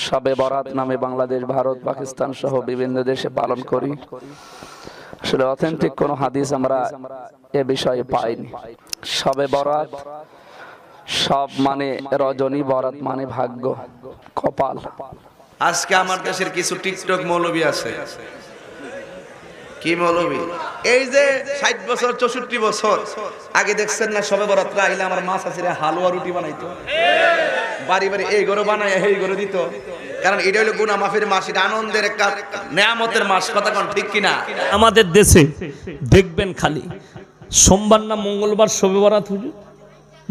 শবে বরাত নামে বাংলাদেশ, ভারত, পাকিস্তান সহ বিভিন্ন দেশে পালন করি। আসলে অথেন্টিক কোন হাদিস আমরা এ বিষয়ে পাইনি। শবে বরাত, সব মানে রজনী, বরাত মানে ভাগ্য, কপাল। আজকে আমার দেশের কিছু টিকটক মৌলবী আছে। কি মৌলবী? এই যে 60 বছর 64 বছর আগে দেখছেন না, শবে বরাতরা আইলে আমার মাছ আসিরে হালুয়া রুটি বানাইতো, বাড়ি বাড়ি এই গরু বানায় এই গরু দিত। কারণ এটা হলো গুনাহ মাফের মাস, এটা আনন্দের একটা নেয়ামতের মাস। কথা কোন ঠিক কিনা? আমাদের দেশে দেখবেন খালি সোমবার না মঙ্গলবার শবে বরাত, হুজুর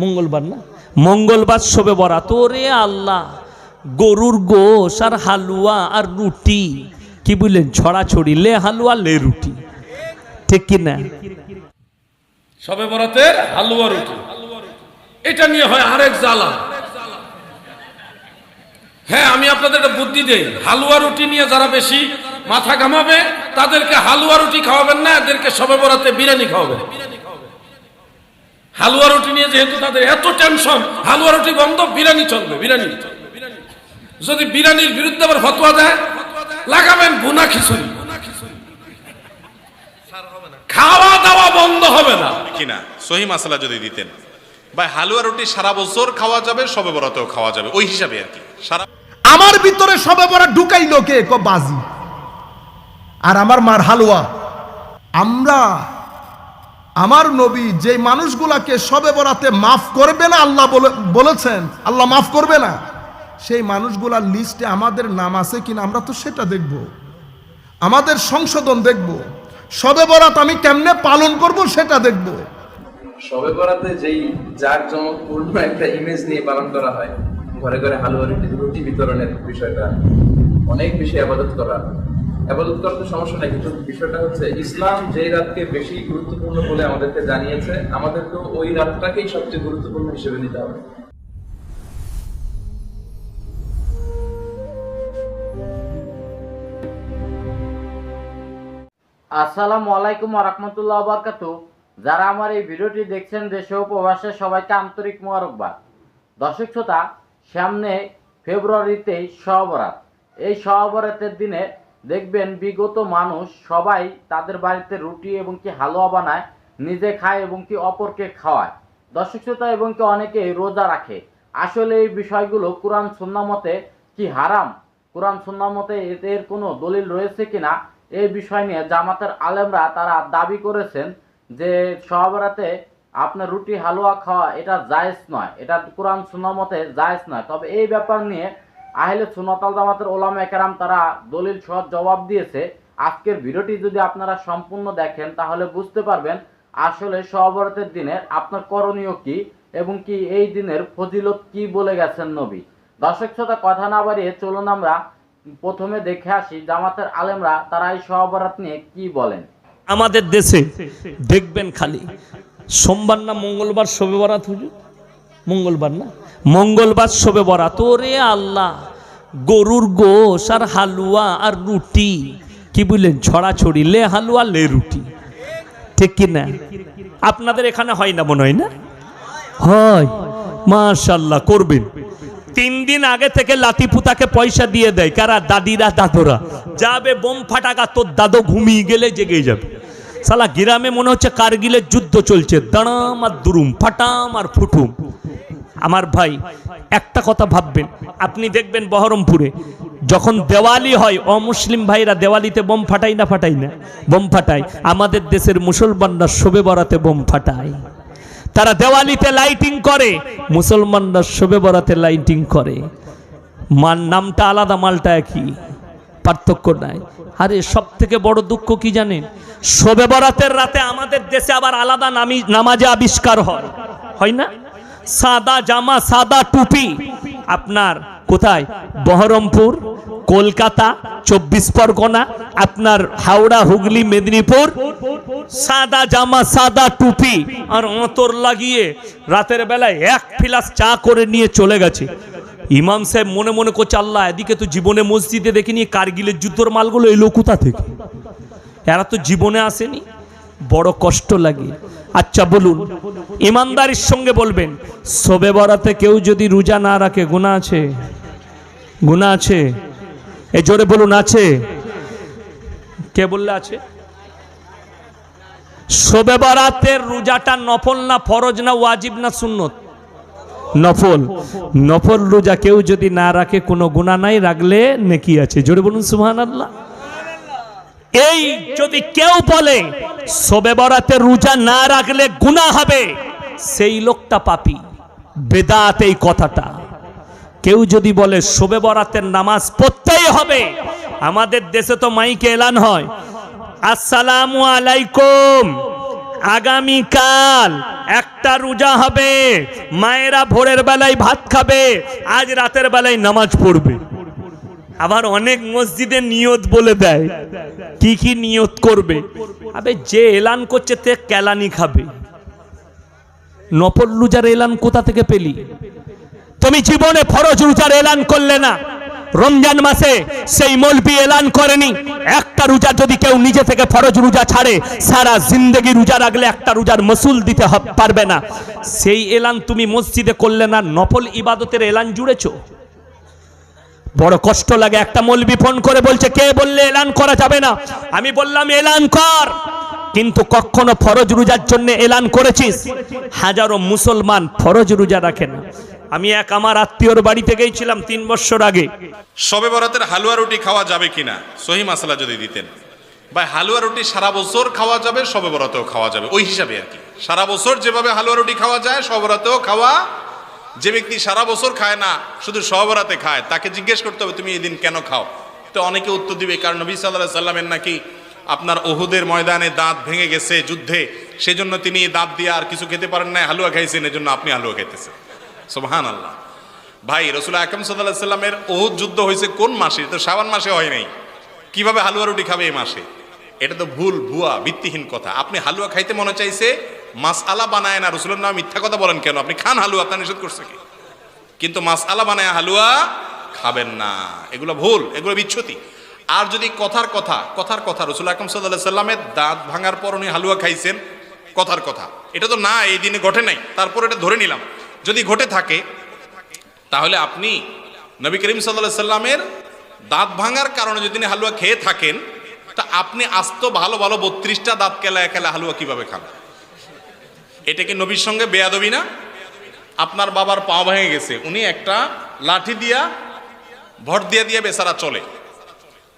মঙ্গলবার না মঙ্গলবার শবে বরাত। ওরে আল্লাহ, গরুর গোশ আর হালুয়া আর রুটি, কি বললেন, ছড়াছড়ি, লে হালুয়া লে রুটি, ঠিক কিনা? শবে বরাতের হালুয়া রুটি, এটা নিয়ে হয় আরেক জ্বালা। হ্যাঁ, আমি আপনাদের একটা বুদ্ধি দেই, হালুয়া রুটি নিয়ে যারা বেশি মাথা ঘামাবে তাদেরকে হালুয়া রুটি খাওয়াবেন না, এদেরকে শবে বরাতে বিরিয়ানি খাওয়াবেন। হালুয়া রুটি নিয়ে যেহেতু তাদের এত টেনশন, হালুয়া রুটি বন্ধ, বিরিয়ানি চলবে। বিরিয়ানি যদি বিরিয়ানির বিরুদ্ধে আবার ফতোয়া দেয়, লাগাবেন ভুনা খিচুড়ি, খাওয়া দাওয়া বন্ধ হবে না কিনা। সহি মাসালা যদি দিতেন, ভাই হালুয়া রুটি সারা বছর খাওয়া যাবে, শবে বরাতেও খাওয়া যাবে, ওই হিসাবে আর কি। সারা আমার ভিতরে শবে বরাত ঢুকাইলো কে? বাজি আর আমার মার হালুয়া। আমরা, আমার নবী যে মানুষগুলাকে শবে বরাতে মাফ করবে না আল্লাহ বলেছেন, আল্লাহ মাফ করবে না, সেই মানুষগুলার লিস্টে আমাদের নাম আছে কিনা আমরা তো সেটা দেখব, আমাদের সংশোধন দেখব। শবে বরাত আমি কেমনে পালন করব সেটা দেখব। শবে বরাতে যেই জাঁকজমকপূর্ণ একটা ইমেজ নিয়ে পালন করা হয়, ঘরে ঘরে হালুয়া রুটি বিতরণের বিষয়টা, অনেক বেশি আবাদত করা তো সমস্যা নাই, কিন্তু বিষয়টা হচ্ছে ইসলাম যেই রাতকে বেশি গুরুত্বপূর্ণ বলে আমাদেরকে জানিয়েছে, আমাদেরকে ওই রাতটাকেই সবচেয়ে গুরুত্বপূর্ণ হিসেবে নিতে হবে। আসসালামু আলাইকুম ওয়া রাহমাতুল্লাহি ওয়া বারাকাতুহু। যারা আমার এই ভিডিওটি দেখছেন দেশে ও প্রবাসে, সবাইকে আন্তরিক মোবারকবাদ। দর্শক শ্রোতা, সামনে ফেব্রুয়ারিতেই শবে বরাত। এই শবে বরাতের দিনে দেখবেন বিগত মানুষ সবাই তাদের বাড়িতে রুটি এবং কি হালুয়া বানায়, নিজে খায় এবং কি অপরকে খাওয়ায়। দর্শক শ্রোতা, এবং কি অনেকে রোজা রাখে। আসলে এই বিষয়গুলো কোরআন সুন্নাহ মতে কি হারাম? কোরআন সুন্নাহ মতে এর কোনো দলিল রয়েছে কিনা, এই বিষয় নিয়ে জামাতের আলেমরা তারা দাবি করেছেন যে শবে বরাতে আপনার রুটি হালুয়া খাওয়া এটা জায়েজ নয়, এটা কোরআন সুন্নাহ মতে জায়েজ নয়। তবে এই ব্যাপার নিয়ে আহলে সুন্নাত ওয়াল জামাতের উলামায়ে কেরাম তারা দলিল সহ জবাব দিয়েছে। আজকের ভিডিওটি যদি আপনারা সম্পূর্ণ দেখেন তাহলে বুঝতে পারবেন আসলে শবে বরাতের দিনের আপনার করণীয় কি এবং কি এই দিনের ফজিলত কি বলে গেছেন নবী। দর্শক শ্রোতা, কথা না বাড়িয়ে চলুন আমরা প্রথমে দেখে আসি জামাতের আলেমরা তারা এই শবে বরাত নিয়ে কি বলেন। আমাদের দেশে দেখবেন খালি সোমবার না মঙ্গলবার শবে বরাত, হুজুর মঙ্গলবার না মঙ্গলবার শবে বরাত। ওরে আল্লাহ, গরুর গোশ আর হালুয়া আর রুটি, কি বললেন, ছড়াছড়ি, লে হালুয়া লে রুটি, ঠিক কিনা? আপনাদের এখানে হয় না মনে হয়? না হয়, মাশাআল্লাহ, করবেন। 3 দিন আগে থেকে লাতিপুতাকে পয়সা দিয়ে দেয় কারা? দাদিরা দাদুরা। যাবে বোম ফাটাকা, তোর দাদু ঘুমিয়ে গেলে জেগে যাবে। সালা গ্রামে মনে হচ্ছে কারগিলের যুদ্ধ চলছে, দাঁড়াম আর দুরুম, ফাটাম আর ফুটুম। আমার ভাই একটা কথা ভাববেন, আপনি দেখবেন বহরমপুরে যখন দেওয়ালি হয়, অমুসলিম ভাইরা দেওয়ালিতে বোম ফাটাই না? ফাটাই না? বোম ফাটায়। আমাদের দেশের মুসলমানরা শবে বরাতে বোম ফাটায়। তারা দেওয়ালিতে লাইটিং করে, মুসলমানরা শবে বরাতে লাইটিং করে। নামটা আলাদা, মালটা একই, পার্থক্য নাই। আরে সব থেকে বড় দুঃখ কি জানেন? শবে বরাতের রাতে আমাদের দেশে আবার আলাদা নামাজে আবিষ্কার হয় না? সাদা জামা, সাদা টুপি। আপনার কোথায়? বহরমপুর, কলকাতা, 24 পরগনা, আপনার হাওড়া, হুগলি, মেদিনীপুর, সাদা জামা, সাদা টুপি আর অতর লাগিয়ে রাতের বেলায় 1 ফিলাস চা করে নিয়ে চলে গেছে। ইমাম সাহেব মনে মনে করছে, আল্লাহ, এদিকে তো জীবনে মসজিদে দেখিনি, কারগিলের যুদ্ধর মালগুলো এলো কোথা থেকে? এরা তো জীবনে আসেনি, বড় কষ্ট লাগে। আচ্ছা বলুন, ইমানদারির সঙ্গে বলবেন, শবে বরাতে কেউ যদি রোজা না রাখে গুনাহ আছে? গুনাহ আছে? এই জোরে বলুন আছে। কে বললে আছে? শবে বরাতের রোজাটা নফল না ফরজ না ওয়াজিব না সুন্নত? নফল। নফল রোজা কেউ যদি না রাখে কোনো গুনাহ নাই, রাখলে নেকি আছে। জোরে বলুন সুবহানাল্লাহ। এই যদি কেউ বলে শবে বরাতের রোজা না রাখলে গুনাহ হবে, সেই লোকটা পাপী। বেদাত এই কথাটা। কেউ যদি বলে শবে বরাতের নামাজ পড়তেই হবে, আমাদের দেশে তো মাইকে এলান হয়, আসসালামু আলাইকুম, আগামীকাল একটা রোজা হবে, মায়েরা ভোরের বেলায় ভাত খাবে, আজ রাতের বেলায় নামাজ পড়বে। আবার অনেক মসজিদে নিয়ত বলে দেয়, কি কি নিয়ত করবে। আবে যে এলান করছে তে কেলানি খাবে। নফল রোজার এলান কোথা থেকে পেলি? তুমি জীবনে ফরজ রোজার এলান করলে না। রমজান মাসে সেই মৌলবি এলান করেনি। একটা রোজা যদি কেউ নিজে থেকে ফরজ রোজা ছাড়ে, সারা জিন্দেগি রোজা রাখলে একটা রোজার মসুল দিতে পারবে না। সেই এলান তুমি মসজিদে করলে না, নফল ইবাদতের এলান জুড়েছো। বড় কষ্ট লাগে। একটা মৌলবি ফোন করে বলছে, কে বললে এলান করা যাবে না? আমি বললাম এলান কর, কিন্তু কখনো ফরজ রোজার জন্য এলান করেছিস? হাজারো মুসলমান ফরজ রোজা রাখে না। আমি এক আমার আত্মীয়র বাড়িতে গিয়েছিলাম 3 বছর আগে। শবে বরাতের হালুয়া রুটি খাওয়া যাবে কিনা সহি মাসালা যদি দিতেন। ভাই হালুয়া রুটি সারা বছর খাওয়া যাবে, শবে বরাতেও খাওয়া যাবে, ওই হিসাবে আর কি। সারা বছর যেভাবে হালুয়া রুটি খাওয়া যায়, শবে বরাতেও খাওয়া। যে ব্যক্তি সারা বছর খায় না, শুধু শবে বরাতে খায়, তাকে জিজ্ঞেস করতে হবে তুমি এই দিন কেন খাও। তো অনেকে উত্তর দিবে, কারণ নবী সাল্লাল্লাহু আলাইহি সাল্লামের নাকি আপনার উহুদের ময়দানে দাঁত ভেঙে গেছে যুদ্ধে, সেজন্য তিনি দাঁত দিয়ে আর কিছু খেতে পারেন না, হালুয়া খাইছেন, এজন্য আপনি হালুয়া খাইতেছেন। সুবহানাল্লাহ। ভাই রাসূল আকরাম সাল্লাল্লাহু আলাইহি সাল্লামের উহুদ যুদ্ধ হয়েছে কোন মাসে? তো শাবান মাসে হয় নাই। কিভাবে হালুয়া রুটি খাবে এই মাসে? এটা তো ভুল, ভুয়া, ভিত্তিহীন কথা। আপনি হালুয়া খাইতে মনে চাইছে, মাসআলা বানায় না। রাসূলের নামে মিথ্যা কথা বলেন কেন? আপনি খান হালুয়া, আপনার নিষেধ করছে কি? কিন্তু মাসআলা বানায় হালুয়া খাবেন না, এগুলো ভুল, এগুলো বিচ্ছুতি। আর যদি কথার কথা রাসূল আকরাম সাল্লাল্লাহু আলাইহি সাল্লামের দাঁত ভাঙার পর উনি হালুয়া খাইছেন, কথার কথা, এটা তো না, এই দিনে ঘটে নাই। তারপর এটা ধরে নিলাম। যদি ঘটে থাকে, তাহলে আপনি নবী করিম সাল্লাল্লাহু আলাইহি সাল্লামের দাঁত ভাঙার কারণে যদি হালুয়া খেয়ে থাকেন, তা আপনি আস্ত ভালো ভালো 32টা দাঁত কেলায় হালুয়া কিভাবে খান? এটা কি নবীর সঙ্গে বেয়াদবি না? আপনার বাবার পা ভেঙে গেছে, উনি একটা লাঠি দিয়া ভর দিয়ে বেচারা চলে।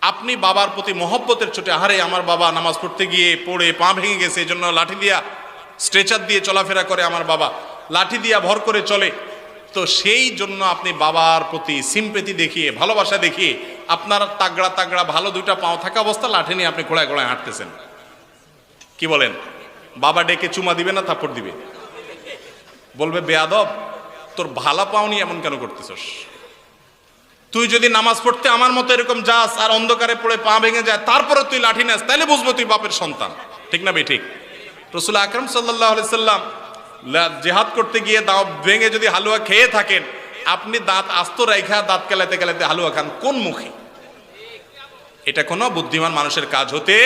আপনি বাবার প্রতি মহব্বতের চোটে, আহারে আমার বাবা নামাজ পড়তে গিয়ে পড়ে পা ভেঙে গেছে, এই জন্য লাঠি দিয়া, স্ট্রেচার দিয়ে চলাফেরা করে আমার বাবা, লাঠি দিয়া ভর করে চলে, তো সেই জন্য আপনি বাবার প্রতি সিম্পেথি দেখিয়ে, ভালোবাসা দেখিয়ে, আপনার তাগড়া তাগড়া ভালো 2টা পাও থাকা অবস্থা লাঠি নিয়ে আপনি ঘোড়ায় ঘোড়ায় হাঁটতেছেন। কি বলেন? বাবা ডেকে চুমা দিবে না থাপ্পড় দিবে? বলবে বেয়াদব, তোর ভালা পাও নিয়ে এমন কেন করতেছস? তুই যদি নামাজ পড়তে আমার মতো এরকম যাস আর অন্ধকারে পড়ে পা ভেঙে যায়, তারপরে তুই লাঠি নেস, তাহলে বুঝবো তুই বাপের সন্তান। ঠিক না ঠিক? রাসূল আকরাম সাল্লাল্লাহু আলাইহি সাল্লাম জিহাদ করতে গিয়ে দাঁত ভেঙে যদি হালুয়া খেয়ে থাকেন, আপনি দাঁত আস্ত রাইখা দাঁত কেলাতে হালুয়া খান কোন মুখে? এটা কোনো বুদ্ধিমান মানুষের কাজ হতে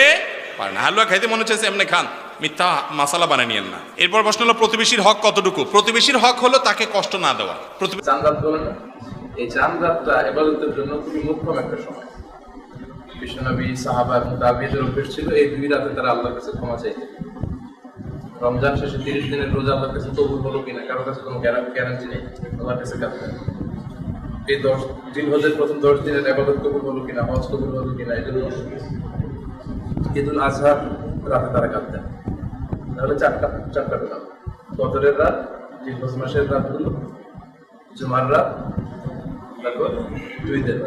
পারে না। হালুয়া খাইতে মনে হচ্ছে এমনি খান, মিথ্যা মাসালা বানিয়ে নিয়েন না। এরপর প্রশ্ন হলো প্রতিবেশীর হক কতটুকু? প্রতিবেশীর হক হলো তাকে কষ্ট না দেওয়া। চাঁদ বলেন না, এই চাঁদ রাতটা ইবাদতের জন্য খুবই মুখ্যম একটা সময়। বিশ্বনবী, সাহাবা এবং তাবিঈদের অভ্যাস ছিল এই 2 রাতে তারা আল্লাহর কাছে ক্ষমা চাইতেন। রমজান শেষে 30 দিনের রোজা আল্লাহর কাছে কবুল হলো কিনা কারোর কাছে কোনো গ্যারান্টি নেই। আল্লাহর কাছে কাঁদতেন। এই 10 জিলহজের প্রথম 10 দিনের ইবাদত কবুল হলো কিনা, হজ কবুল হলো কিনা, এই জন্য ঈদুল আজহার রাতে তারা কাঁদতেন। তাহলে চারটা পেলাম। বদরের রাত, জিলহজ মাসের রাতগুলো, জুমার রাত, তারপর 2 দিন।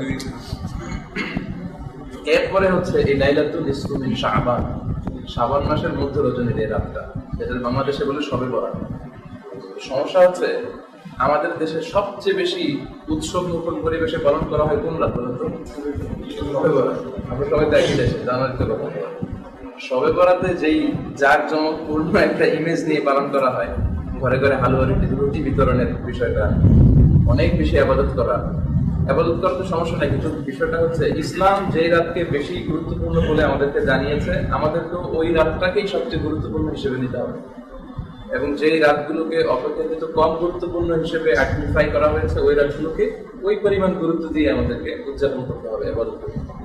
এরপরে হচ্ছে এই লাইলাতুল নিসফু মিন শাবান, শাবান মাসের মধ্য রজনীর এই রাতটা, যেটা বাংলাদেশে বলে শবে বরাত। সমস্যা হচ্ছে আমাদের দেশে সবচেয়ে বেশি উৎসব মুখর পরিবেশে পালন করা হয় কোন রাত বলুন তো? শবে বরাত। আমরা সবাই তো একই দেশে, জানুয়ারিতে কথা। শবে বরাতে যেই জাঁকজমকপূর্ণ একটা ইমেজ নিয়ে পালন করা হয়, ঘরে ঘরে হালুয়া রুটি বিতরণের বিষয়টা, অনেক বেশি আবাদত করা তো সমস্যা নাই, কিন্তু বিষয়টা হচ্ছে ইসলাম যেই রাতকে বেশি গুরুত্বপূর্ণ বলে আমাদেরকে জানিয়েছে, আমাদেরকে ওই রাতটাকেই সবচেয়ে গুরুত্বপূর্ণ হিসেবে নিতে হবে। এবং যেই রাতগুলোকে অপেক্ষাকৃত কম গুরুত্বপূর্ণ হিসেবে আইডেন্টিফাই করা হয়েছে, ওই রাতগুলোকে ওই পরিমাণ গুরুত্ব দিয়ে আমাদেরকে উদযাপন করতে হবে ইবাদত করতে হবে।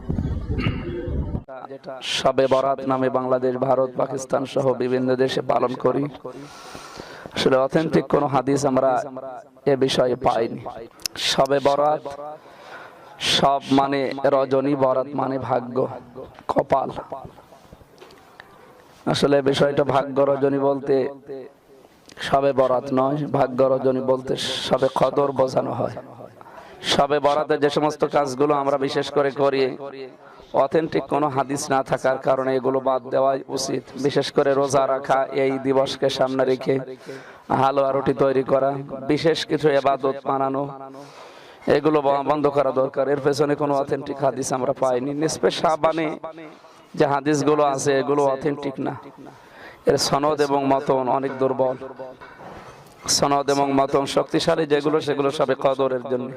শবে বরাত নামে বাংলাদেশ, ভারত, পাকিস্তান সহ বিভিন্ন দেশে পালন করি। আসলে অথেন্টিক কোন হাদিস আমরা এ বিষয়ে পাইনি। শবে বরাত, সব মানে রজনী, বরাত মানে ভাগ্য, কপাল। আসলে বিষয়টা ভাগ্য রজনী বলতে শবে বরাত নয়, ভাগ্য রজনী বলতে শবে কদর বোঝানো হয়। শবে বরাতে যে সমস্ত কাজগুলো আমরা বিশেষ করে করি, অথেন্টিক কোনো হাদিস না থাকার কারণে এগুলো বাদ দেওয়াই উচিত। বিশেষ করে রোজা রাখা, এই দিবসকে সামনে রেখে হালুয়া রুটি তৈরি করা, বিশেষ কিছু ইবাদত মানানো, এগুলো বন্ধ করা দরকার। এর পেছনে কোনো অথেন্টিক হাদিস আমরা পাইনি। নিসফে শাবানে যে হাদিসগুলো আছে এগুলো অথেন্টিক না, এর সনদ এবং মতন অনেক দুর্বল। সনদ এবং মতন শক্তিশালী যেগুলো, সেগুলো সবে কদরের জন্য।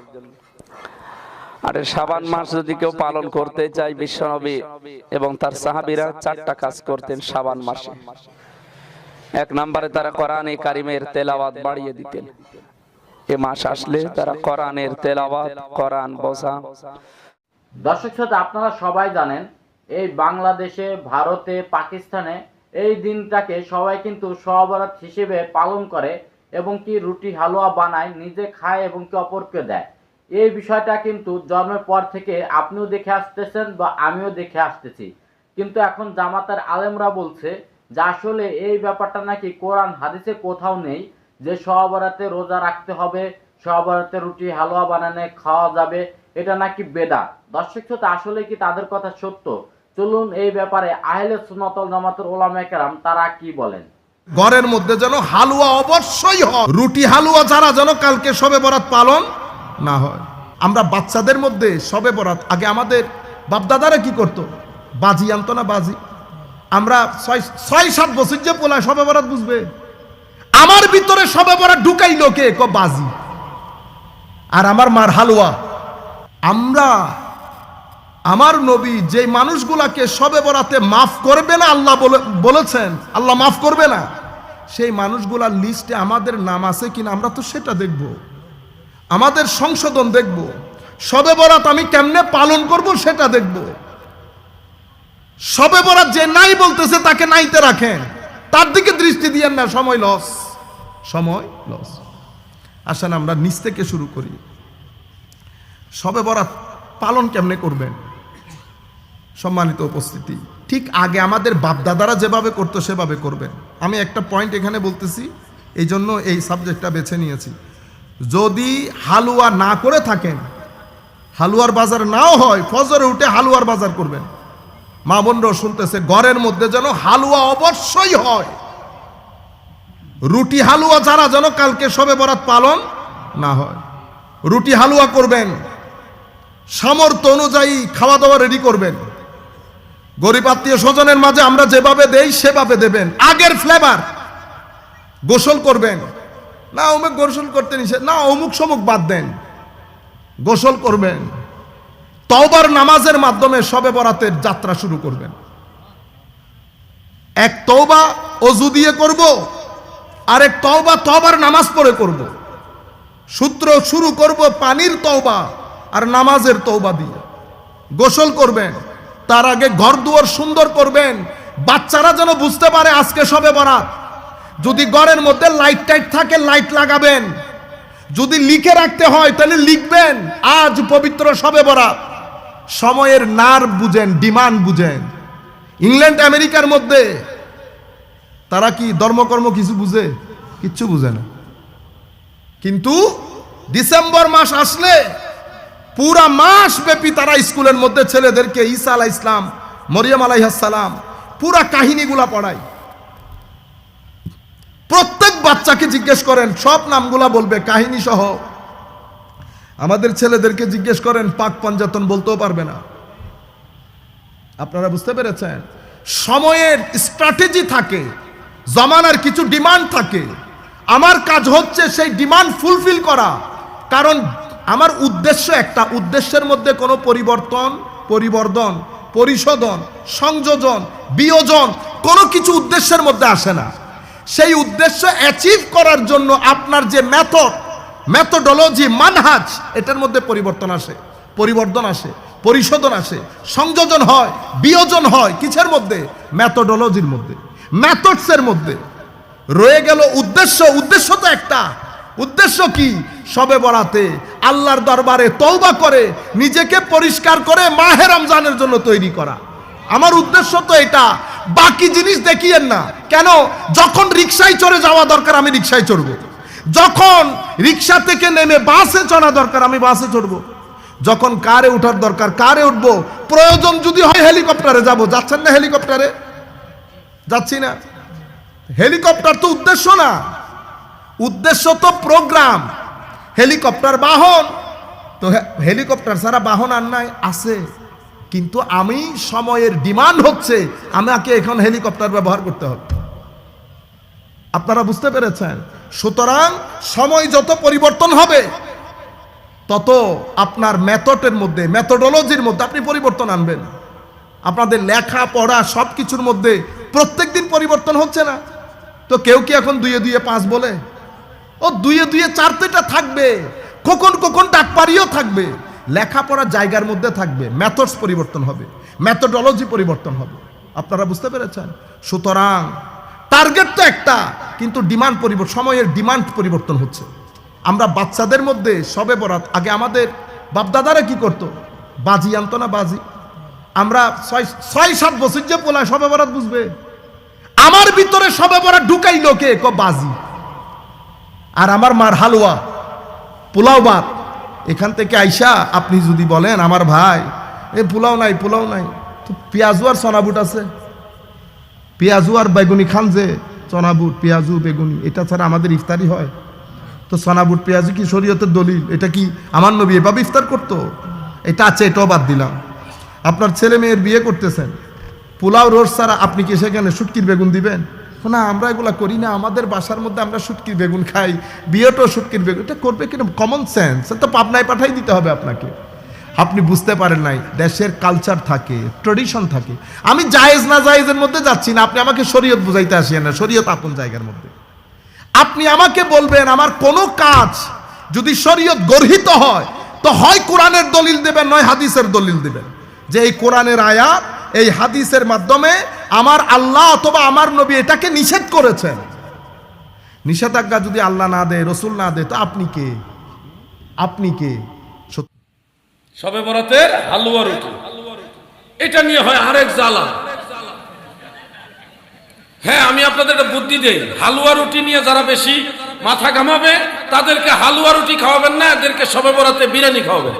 আর শাবান মাস যদি কেউ পালন করতে চায়, বিশ্বনবী এবং তার সাহাবীরা 4টা কাজ করতেন শাবান মাসে। 1 নম্বরে তারা কোরআনে কারিমের তেলাওয়াত বাড়িয়ে দিতেন। এ মাস আসলে তারা কোরআনের তেলাওয়াত, কোরআন বোঝা। দর্শক শ্রোতা, আপনারা সবাই জানেন এই বাংলাদেশে, ভারতে, পাকিস্তানে এই দিনটাকে সবাই কিন্তু শবে বরাত হিসেবে পালন করে এবং কি রুটি হালুয়া বানায়, নিজে খায় এবং কি অপরকে দেয়। এই বিষয়টা কিন্তু জন্মের পর থেকে আপনিও দেখে আসতেছেন বা আমিও দেখে আসতেছি। কিন্তু এখন জামাতের আলেমরা বলছে যে আসলে এই ব্যাপারটা নাকি কোরআন হাদিসে কোথাও নেই যে শবে বরাতে রোজা রাখতে হবে, শবে বরাতে রুটি হালুয়া বানানো খাওয়া যাবে, এটা নাকি বেদাত। দর্শক শ্রোতা, আসলে কি তাদের কথা সত্য? চলুন এই ব্যাপারে আহলে সুন্নাত ওয়াল জামাতের উলামায়ে কেরাম তারা কি বলেন। ঘরের মধ্যে যেন হালুয়া অবশ্যই হয়, রুটি হালুয়া ছাড়া যেন কালকে শবে বরাত পালন না হয়। আমরা বাচ্চাদের মধ্যে শবে বরাত, আগে আমাদের বাপদাদারা কি করতো, বাজি আনতো না, বাজি। আমরা 6-7 বছর যে পোলা শবে বরাত বুঝবে, আমার ভিতরে শবে বরাত ঢুকাইলো কে, বাজি। আর আমার মার হালুয়া। আমরা, আমার নবী যে মানুষগুলাকে শবে বরাতে মাফ করবে না আল্লাহ বলেছেন, আল্লাহ মাফ করবে না, সেই মানুষগুলার লিস্টে আমাদের নাম আছে কিনা আমরা তো সেটা দেখব, আমাদের সংশোধন দেখব। শবে বরাত আমি কেমনে পালন করব সেটা দেখব। শবে বরাত যে নাই বলতেছে তাকে নাইতে রাখেন, তার দিকে দৃষ্টি দিয়েন না, সময় লস, সময় লস। আসেন আমরা নিচ থেকে শুরু করি। শবে বরাত পালন কেমনে করবেন? সম্মানিত উপস্থিতি, ঠিক আগে আমাদের বাপদাদারা যেভাবে করতো সেভাবে করবেন। আমি একটা পয়েন্ট এখানে বলতেছি, এই জন্য এই সাবজেক্টটা বেছে নিয়েছি। যদি হালুয়া না করে থাকেন, হালুয়ার বাজার নাও হয়, ফজরে উঠে হালুয়ার বাজার করবেন। মা বোনরাও শুনতেছে, ঘরের মধ্যে যেন হালুয়া অবশ্যই হয়। রুটি হালুয়া ছাড়া যেন কালকে শবে বরাত পালন না হয়। রুটি হালুয়া করবেন, সামর্থ্য অনুযায়ী খাওয়া দাওয়া রেডি করবেন। গরিব আত্মীয় স্বজনের মাঝে আমরা যেভাবে দেই সেভাবে দেবেন। আগের ফ্লেভার। গোসল করবেন না, অমুক গোসল করতে নিষেধ না, অমুক সমুক বাদ দেন, গোসল করবেন। তওবার নামাজের মাধ্যমে শবে বরাতের যাত্রা শুরু করবেন। এক তওবা ওযু দিয়ে করব, আরেক তওবা তওবার নামাজ পড়ে করব। সূত্র শুরু করব পানির তওবা আর নামাজের তওবা দিয়ে। গোসল করবেন, তার আগে ঘর দুয়ার সুন্দর করবেন, বাচ্চারা যেন বুঝতে পারে আজকে শবে বরাত। যদি ঘরের মধ্যে লাইট টাইট থাকে লাইট লাগাবেন, যদি লিখে রাখতে হয় তাহলে লিখবেন আজ পবিত্র শবে বরাত। সময়ের নার বুঝেন, ডিমান্ড বুঝেন। ইংল্যান্ড আমেরিকার মধ্যে তারা কি ধর্মকর্ম কিছু বুঝে? কিচ্ছু বুঝে না। কিন্তু ডিসেম্বর মাস আসলে পুরা মাস ব্যাপী তারা স্কুলের মধ্যে ছেলেদেরকে ঈসা আলাইহিস সালাম, মরিয়ম আলাইহিস সালাম পুরা কাহিনীগুলা পড়ায়। প্রত্যেক বাচ্চাকে জিজ্ঞেস করেন, সব নামগুলা বলবে কাহিনী সহ। আমাদের ছেলেদেরকে জিজ্ঞেস করেন, পাক পাঞ্জাতন বলতেও পারবে না। আপনারা বুঝতে পেরেছেন? সময়ের স্ট্র্যাটেজি থাকে, জমানার কিছু ডিমান্ড থাকে। আমার কাজ হচ্ছে সেই ডিমান্ড ফুলফিল করা। কারণ আমার উদ্দেশ্য একটা, উদ্দেশ্যের মধ্যে কোনো পরিবর্তন, পরিশোধন, সংযোজন, বিয়োজন কোনো কিছু উদ্দেশ্যের মধ্যে আসে না। সেই উদ্দেশ্য অ্যাচিভ করার জন্য আপনার যে মেথড, মেথোডোলজি, মানহাজ, এটার মধ্যে পরিবর্তন আসে, পরিবর্তন আসে, পরিশোধন আসে, সংযোজন হয়, বিয়োজন হয়। কিসের মধ্যে? মেথোডোলজির মধ্যে, মেথডসের মধ্যে। রয়ে গেল উদ্দেশ্য। উদ্দেশ্য তো একটা। উদ্দেশ্য কি? শবে বরাতে আল্লাহর দরবারে তওবা করে নিজেকে পরিষ্কার করে মাহে রমজানের জন্য তৈরি করা। আমার উদ্দেশ্য তো এটা। বাকি জিনিস দেখিয়েন না। কেন? যখন রিকশায় চড়ে যাওয়া দরকার আমি রিকশায় চড়বো, যখন রিকশা থেকে নেমে বাসে চড়া দরকার আমি বাসে চড়বো, যখন কারে ওঠার দরকার কারে উঠবো, প্রয়োজন যদি হয় হেলিকপ্টারে যাব। যাচ্ছেন না হেলিকপ্টারে? যাচ্ছি না। হেলিকপ্টার তো উদ্দেশ্য না, উদ্দেশ্য তো প্রোগ্রাম। হেলিকপ্টার বাহন, তো হেলিকপ্টার ছাড়া বাহন আর নাই, আছে। কিন্তু আমি সময়ের ডিমান্ড হচ্ছে আমাকে এখন হেলিকপ্টার ব্যবহার করতে হবে। আপনারা বুঝতে পেরেছেন? সুতরাং সময় যত পরিবর্তন হবে তত আপনার মেথডের মধ্যে, মেথোডোলজির মধ্যে আপনি পরিবর্তন আনবেন। আপনাদের লেখা পড়া সব কিছুর মধ্যে প্রত্যেকদিন পরিবর্তন হচ্ছে না তো? কেউ কি এখন 2 2 5 বলে? ও 2 2 4 তো এটা থাকবে, কখন কখন ডাকপারিও থাকবে। লেখাপড়ার জায়গার মধ্যে থাকবে, মেথডস পরিবর্তন হবে, মেথোডোলজি পরিবর্তন হবে। আপনারা বুঝতে পেরেছেন? সুতরাং টার্গেট তো একটা, কিন্তু ডিমান্ড পরিবর্তন, সময়ের ডিমান্ড পরিবর্তন হচ্ছে। আমরা বাচ্চাদের মধ্যে শবে বরাত, আগে আমাদের বাপদাদারা কি করতো? বাজি আনতো না? বাজি আমরা 6-7 বছর যে পোলায় শবে বরাত বুঝবে? আমার ভিতরে শবে বরাত ঢুকাইলো কে? বাজি। আর আমার মার হালুয়া, পোলাও ভাত। এখান থেকে আইসা আপনি যদি বলেন আমার ভাই এ পোলাও নাই, পোলাও নাই, তো পেঁয়াজু আর চনাবুট আছে, পেঁয়াজু আর বেগুনি খান, যে চনাবুট পেঁয়াজু বেগুনি, এটা ছাড়া আমাদের ইফতারি হয়? তো চনাবুট পেঁয়াজু কি শরীয়তের দলিল? এটা কি আমার নবী এভাবে ইফতার করতো? এটা আছে, এটাও বাদ দিলাম। আপনার ছেলে মেয়ের বিয়ে করতেছেন, পোলাও রোজ ছাড়া আপনি কি সেখানে শুটকির বেগুন দিবেন? না, আমরা এগুলা করি না, আমাদের বাসার মধ্যে আমরা শুটকির বেগুন খাই, বিয়েটাও শুটকির বেগুন। এটা করবে কিনা? Common sense. তো পাবনায় পাঠাই দিতে হবে আপনাকে। আপনি বুঝতে পারেন নাই, দেশের কালচার থাকে, ট্রেডিশন থাকে। আমি জায়েজ না জায়েজের মধ্যে যাচ্ছি না, আপনি আমাকে শরীয়ত বুঝাইতে আসিয়েন না। শরীয়ত আপন জায়গার মধ্যে। আপনি আমাকে বলবেন আমার কোনো কাজ যদি শরীয়ত গর্হিত হয় তো হয় কোরআনের দলিল দেবেন, নয় হাদিসের দলিল দেবেন, যে এই কোরআনের আয়াত, এই হাদিসের মাধ্যমে আমার আল্লাহ অথবা আমার নবী এটাকে নিষেধ করেছেন। নিষেধাজ্ঞা যদি আল্লাহ না দেয়, রসুল না দেয়, তো আপনি কে? আপনি কে? শবে বরাতের হালুয়া রুটি, এটা নিয়ে হয় আরেক জ্বালা। হ্যাঁ, আমি আপনাদের একটা বুদ্ধি দেই, হালুয়া রুটি নিয়ে যারা বেশি মাথা ঘামাবে তাদেরকে হালুয়া রুটি খাওয়াবেন না, এদেরকে শবে বরাতে বিরিয়ানি খাওয়াবেন।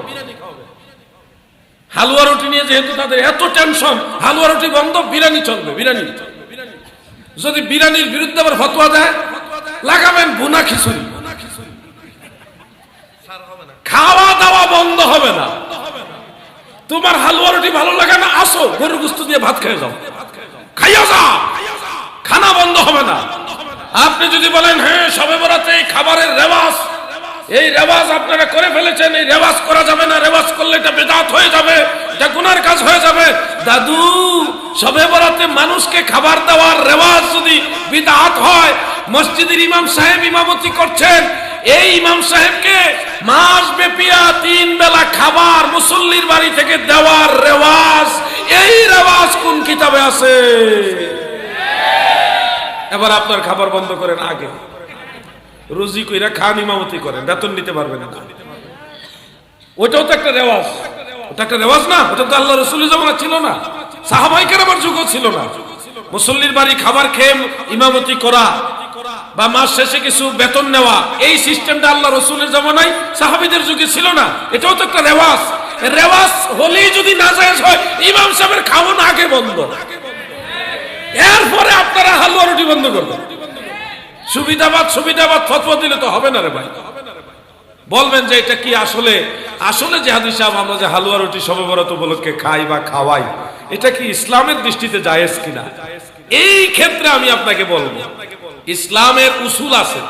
হালুয়া রুটি নিয়ে যেহেতু তাদের এত টেনশন, হালুয়া রুটি বন্ধ, বিরিয়ানি চলবে। বিরিয়ানি যদি বিরিয়ানির বিরুদ্ধে আবার ফতোয়া দেয়, লাগাবেন ভুনা খিচুড়ি। খাওয়া দাওয়া বন্ধ হবে না। তোমার হালুয়া রুটি ভালো লাগে না, আসো গরুর গোশত দিয়ে ভাত খেয়ে যাও, খাইয়া যাও, খানা বন্ধ হবে না। আপনি যদি বলেন হ্যাঁ শবে বরাতে এই খাবারের রেওয়াজ, এই রেওয়াজ আপনারা করে ফেলেছেন, এই রেওয়াজ করা যাবে না, রেওয়াজ করলে এটা বেদাত হয়ে যাবে, এটা গুনার কাজ হয়ে যাবে। দাদু, শবে বরাতে মানুষকে খাবার দেওয়ার রেওয়াজ যদি বিদআত হয়, মসজিদের ইমাম সাহেব ইমামতি করছেন, এই ইমাম সাহেবকে মাস ব্যাপিয়া 3 বেলা খাবার মুসল্লির বাড়ি থেকে দেওয়ার রেওয়াজ, এই রেওয়াজ কোন কিতাবে আছে? এবার আপনার খাবার বন্ধ করেন, আগে রুজি কইরা খান, ইমামতি করেন, বেতন নিতে পারবেন না। ওটাও তো একটা রেওয়াজ, ওটা একটা রেওয়াজ না? ওটা তো আল্লাহ রাসূলের জামানা ছিল না, সাহাবায়ে কেরামের যুগও ছিল না। মুসল্লির বাড়ি খাবার খেয়ে ইমামতি করা বা মাস শেষে কিছু বেতন নেওয়া, এই সিস্টেমটা আল্লাহ রাসূলের জামানায় সাহাবীদের যুগে ছিল না। এটাও তো একটা রেওয়াজ। রেওয়াজ হলেই যদি নাজায়েজ হয়, ইমাম সাহেবের খাওয়ানো আগে বন্ধ, এরপরে আপনারা হালুয়া রুটি বন্ধ করবেন। সুবিধাবাদ ফতোয়া দিলে তো হবে না রে ভাই। বলবেন যে এটা কি আসলে যে হাদিস সাহেব আমরা যে হালুয়া রুটি শবে বরাত উপলক্ষে খাই বা খাওয়াই, এটা কি ইসলামের দৃষ্টিতে জায়েজ কিনা? এই ক্ষেত্রে আমি আপনাকে বলবো, ইসলামের উসুল আছে।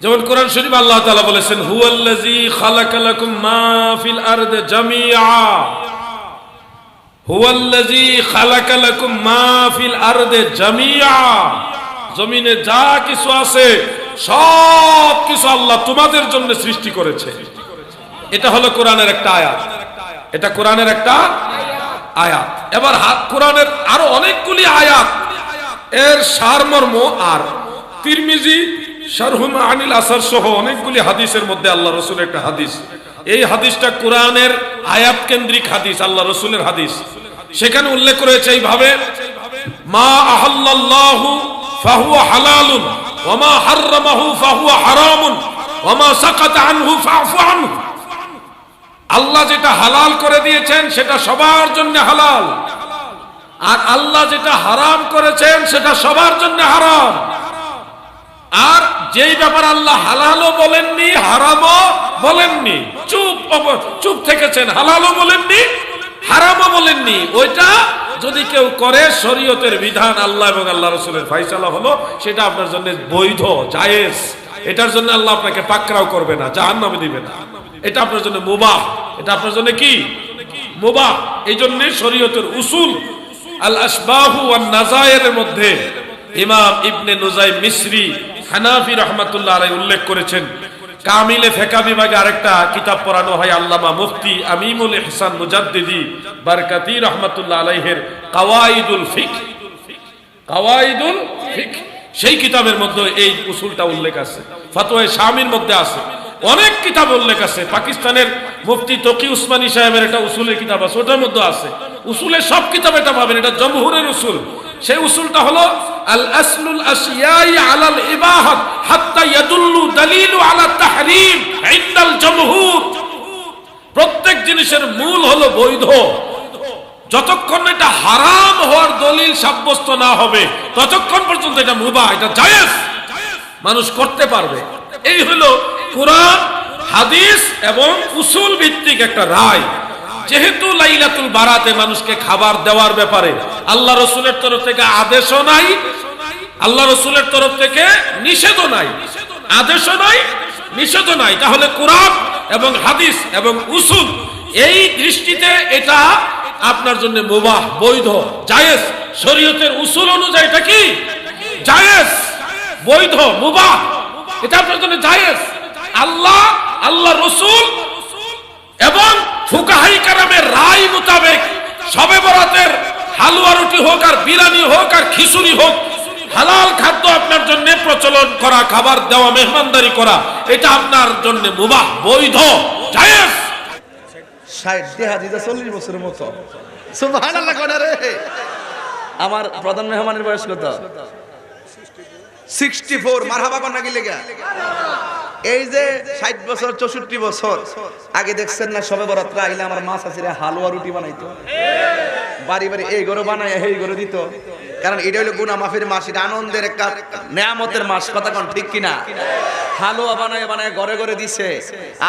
যেমন কোরআন শরীফ আল্লাহ তাআলা বলেছেন, হুয়াল্লাযী খালাকা লাকুম মা ফিল আরদি জামিআ, হুয়াল্লাযী খালাকা লাকুম মা ফিল আরদি জামিআ, জমিনে যা কিছু আছে সব কিছু আল্লাহ তোমাদের জন্য সৃষ্টি করেছে। এটা হলো কোরআনের একটা আয়াত, এটা কোরআনের একটা আয়াত। এবার কোরআনের আরো অনেকগুলি আয়াত এর সারমর্ম আর তিরমিজি শারহু মাআনিল আসার সহ অনেকগুলি হাদিসের মধ্যে আল্লাহ রাসূলের একটা হাদিস, এই হাদিসটা কোরআনের আয়াত কেন্দ্রিক হাদিস, আল্লাহ রাসূলের হাদিস। সেখানে উল্লেখ করেছে এইভাবে, মা আহাল্লাল্লাহু ফাহুয়া হালালুন ওয়া মা হাররামাহু ফাহুয়া হারামুন ওয়া মা সাকাতা আনহু ফাফু আনহু। আল্লাহ যেটা হালাল করে দিয়েছেন সেটা সবার জন্য হালাল, আর আল্লাহ যেটা হারাম করেছেন সেটা সবার জন্য হারাম। আর যেই ব্যাপার আল্লাহ হালালও বলেননি হারামও বলেননি, চুপ থেকেছেন, হালালও বলেননি হারামও বলেননি, ওইটা যদি কেউ করে শরীয়তের বিধান আল্লাহ এবং আল্লাহ রাসূলের ফয়সালা হলো, সেটা আপনার জন্য বৈধ জায়েজ। এটার জন্য আল্লাহ আপনাকে পাকড়াও করবে না, জাহান্নামে দিবে না, এটা আপনার জন্য মুবাহ, এটা আপনার জন্য কি মুবাহ। এই জন্য শরীয়তের উসুল আল আসবাহু ওয়ান নাজায়েরের মধ্যে ইমাম ইবনে নুজাইম মিসরি হানাফি রাহমাতুল্লাহ আলাইহি উল্লেখ করেছেন, কামিলে ফিকহ বিভাগে আরেকটা কিতাব পড়ানো হয় আল্লামা মুফতি আমিমুল ইহসান মুজাদ্দিদি বারকাতি রাহমাতুল্লাহ আলাইহির কাওয়াইদুল ফিকহ, কাওয়াইদুল ফিকহ, সেই কিতাবের মধ্যে এই উসুলটা উল্লেখ আছে। ফতোয়া শামির মধ্যে আছে, অনেক কিতাব উল্লেখ আছে। পাকিস্তানের মুফতি তকি উসমানী সাহেবের একটা উসুলের কিতাব আছে, ওটার মধ্যে আছে। উসুলের সব কিতাব এটা পাবেন, এটা জমহুরের উসুল। সেই উসুলটা হলো আল আসলুল আশিয়াই আলাল ইবাহাত হাত্তা ইয়াদুল্লু দালিলু আলা তাহরীম ইনদাল জমহুর। প্রত্যেক জিনিসের মূল হলো বৈধ, যতক্ষণ এটা হারাম হওয়ার দলিল সাব্যস্ত না হবে ততক্ষণ পর্যন্ত এটা মুবাহ, এটা জায়েজ, মানুষ করতে পারবে। এই হলো কোরআন হাদিস এবং উসুল ভিত্তিক একটা রায়। যেহেতু লাইলাতুল বারাতে মানুষকে খাবার দেওয়ার ব্যাপারে আল্লাহ রাসূলের তরফ থেকে আদেশও নাই, আল্লাহ রাসূলের তরফ থেকে নিষেধও নাই, আদেশও নাই নিষেধও নাই, তাহলে কোরআন এবং হাদিস এবং উসুল এই দৃষ্টিতে এটা আপনার জন্য মুবাহ, বৈধ, জায়েজ। শরীয়তের উসুল অনুযায়ী এটা কি জায়েজ, বৈধ, মুবাহ, এটা আপনার জন্য জায়েজ। আল্লাহ, আল্লাহ রাসূল এবং ফুকাহায়ে কেরামের রায় মোতাবেক শবে বরাতের হালুয়া রুটি হোক আর বিরিয়ানি হোক আর খিচুড়ি হোক, হালাল খাদ্য আপনার জন্য প্রচলন করা, খাবার দেওয়া, মেহমানদারি করা, এটা আপনার জন্য মুবাহ, বৈধ, জায়েজ। 60 হাদিসা 40 বছরের মতো, সুবহানাল্লাহ কোন রে। আমার প্রধান মেহমানের বয়স কত? 64। মারহাবা কোন নাকি লেগা? এই যে 60 বছর 64 বছর আগে দেখছেন না শবে বরাত আইলে আমার মা চাচিরা হালুয়া রুটি বানাইতো, বাড়ি বাড়ি এই গরু বানায় এই গরু দিত, কারণ এটা হলো গুনাহ মাফের মাস, এটা আনন্দের একটা নিয়ামতের মাস, কথা কোন ঠিক কিনা? হালুয়া বানায় বানায় ঘরে ঘরে দিছে।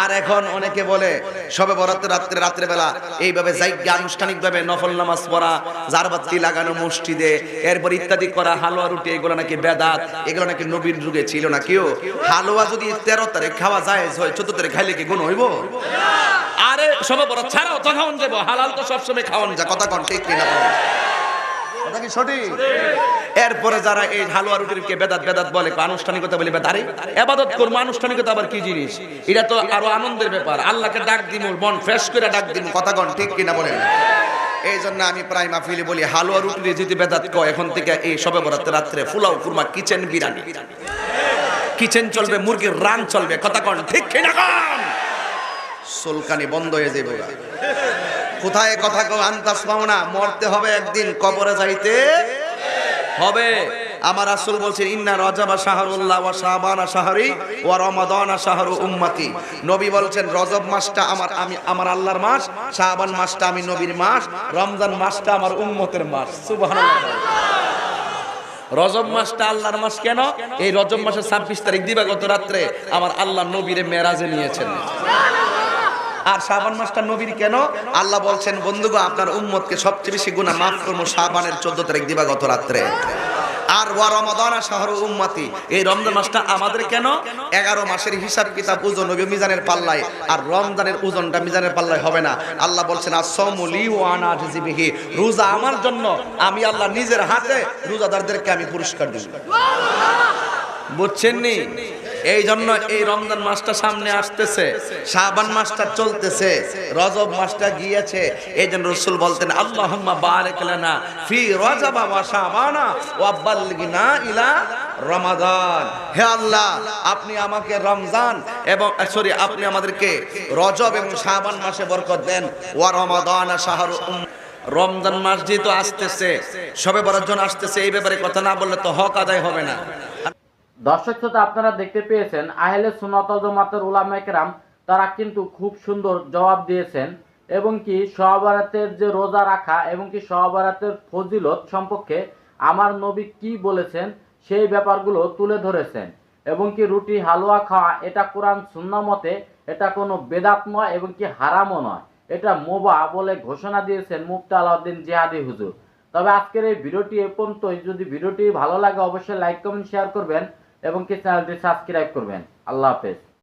আর এখন অনেকে বলে শবে বরাতের রাত্রে বেলা এইভাবে জায়গা আনুষ্ঠানিক ভাবে নফল নামাজ পড়া, জারবাতি লাগানো মসজিদে, এরপর ইত্যাদি করা, হালুয়া রুটি, এগুলো নাকি বেদাত, এগুলো নাকি নবীর যুগে ছিল না। কেউ হালুয়া যদি 13 তারিখ খাওয়া যায়, 14 তারিখ খাইলে কি গুণ হইব? আরে শবে বরাত ছাড়াও তো খাওয়ান যাবো, হালাল তো সবসময় খাওয়ান যায়, কথা কোন ঠিক কিনা? কথা কি সঠিক? এরপরে যারা এই হালুয়া রুটিকে বেদাত বেদাত বলে, আনুষ্ঠানিকতা বলে বেদারে ইবাদত করব, আনুষ্ঠানিকতা আবার কি জিনিস? এটা তো আরো আনন্দের ব্যাপার, আল্লাহকে ডাক দিমু, মন ফ্রেশ করে ডাক দিমু, কথা কোন ঠিক কিনা বলেন? এই জন্য আমি প্রায় মাহফিলে বলি, হালুয়া রুটি যদি বেদাত কয়, এখন থেকে এই শবে বরাতের রাত্রে ফুলাও কুরমা, কিচেন বিরিয়ানি, কিচেন চলবে, মুরগির রান চলবে, কথা কোন ঠিক কিনা? কোন সুলকানি বন্ধ হয়ে যাবে। কোথায় কথা কও আন্তাস পাও না, মরতে হবে একদিন, কবরে যাইতে হবে। আমার রাসূল বলছেন, ইন্না রজবা শাহরুল্লাহ ওয়া শাবানা শাহরি ওয়া রমাদানা শাহরু উম্মতি। নবী বলছেন রজব মাসটা আমার আল্লাহর মাস, শাবান মাসটা আমি নবীর মাস, রমজান মাসটা আমার উম্মতের মাস। সুবহানাল্লাহ। রজব মাসটা আল্লাহর মাস কেন? এই রজব মাসের 26 তারিখ দিবাগত রাত্রে আমার আল্লাহ নবীরে মেরাজে নিয়েছেন। আর শাবান মাসটা নবীর কেন? আল্লাহ বলছেন, বন্ধুগো আপনার উম্মতকে সবচেয়ে বেশি গুনাহ মাফ করব শাবানের 14 তারিখ দিবাগত রাত্রে। আর ওয়া রমাদানা শাহরু উম্মতি, এই রমজান মাসটা আমাদের কেন? 11 মাসের হিসাব কিতাব ওজন হবে মিজানের পাল্লায়, আর রমজানের ওজনটা মিজানের পাল্লায় হবে না। আল্লাহ বলছেন, আস-সাওমু লি ওয়া আনা আজজি বিহি, রোজা আমার জন্য, আমি আল্লাহ নিজের হাতে রোজাদারদেরকে আমি পুরস্কার দেব। বুঝছেন নি? এই জন্য এই রমজান মাসটা সামনে আসতেছে, শাবান মাসটা চলতেছে, রজব মাসটা গিয়েছে। এই জন্য রাসূল বলতেন আল্লাহুম্মা বারিক লানা ফি রজব ওয়া শাবানা ওয়া বাল্লিগনা ইলা রমাদান। হে আল্লাহ, আপনি আমাকে রমজান এবং আপনি আমাদেরকে রজব এবং শাবান মাসে বরকত দেন। ওয়া রমাদান শাহরু, রমজান মাস যেহেতু আসতেছে, শবে বরাত যখন আসতেছে, এই ব্যাপারে কথা না বললে তো হক আদায় হবে না। দর্শক শ্রোতা, আপনারা দেখতে পেয়েছেন আহলে সুন্নাত ওয়াল জামাতের উলামায়ে কেরাম তারা কিন্তু খুব সুন্দর জবাব দিয়েছেন, এবং কি শবে বরাতের যে রোজা রাখা এবং কি শবে বরাতের ফজিলত সম্পর্কে আমার নবী কি বলেছেন সেই ব্যাপারগুলো তুলে ধরেছেন। এবং কি রুটি হালুয়া খাওয়া এটা কোরআন সুন্নাহ মতে এটা কোনো বেদাত নয় এবং কি হারামও নয়, এটা মুবাহ বলে ঘোষণা দিয়েছেন মুফতি আলাউদ্দিন জিহাদি হুজুর। তবে আজকের এই ভিডিওটি এ পর্যন্তই। যদি ভিডিওটি ভালো লাগে অবশ্যই লাইক কমেন্ট শেয়ার করবেন এবং কি চ্যানেলটি সাবস্ক্রাইব করবেন। আল্লাহ হাফেজ।